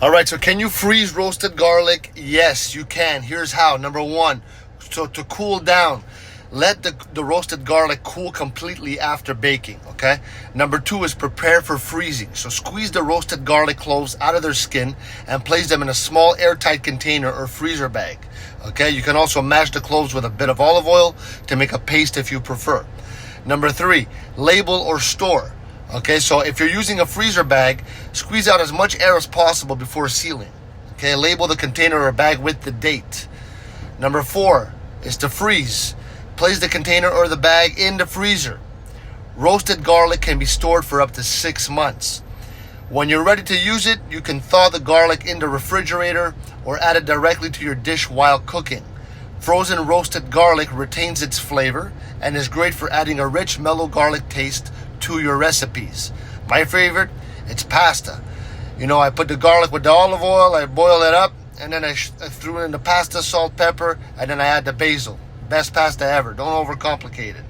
All right, so can you freeze roasted garlic? Yes, you can. Here's how. Number one, so to cool down, let the roasted garlic cool completely after baking, okay? Number two is prepare for freezing. So squeeze the roasted garlic cloves out of their skin and place them in a small airtight container or freezer bag, okay? You can also mash the cloves with a bit of olive oil to make a paste if you prefer. Number three, label or store. Okay, so if you're using a freezer bag, squeeze out as much air as possible before sealing. Okay, label the container or bag with the date. Number four is to freeze. Place the container or the bag in the freezer. Roasted garlic can be stored for up to 6 months. When you're ready to use it, you can thaw the garlic in the refrigerator or add it directly to your dish while cooking. Frozen roasted garlic retains its flavor and is great for adding a rich, mellow garlic taste to your recipes. My favorite, it's pasta. You know, I put the garlic with the olive oil, I boil it up, and then I threw in the pasta, salt, pepper, and then I add the basil. Best pasta ever. Don't overcomplicate it.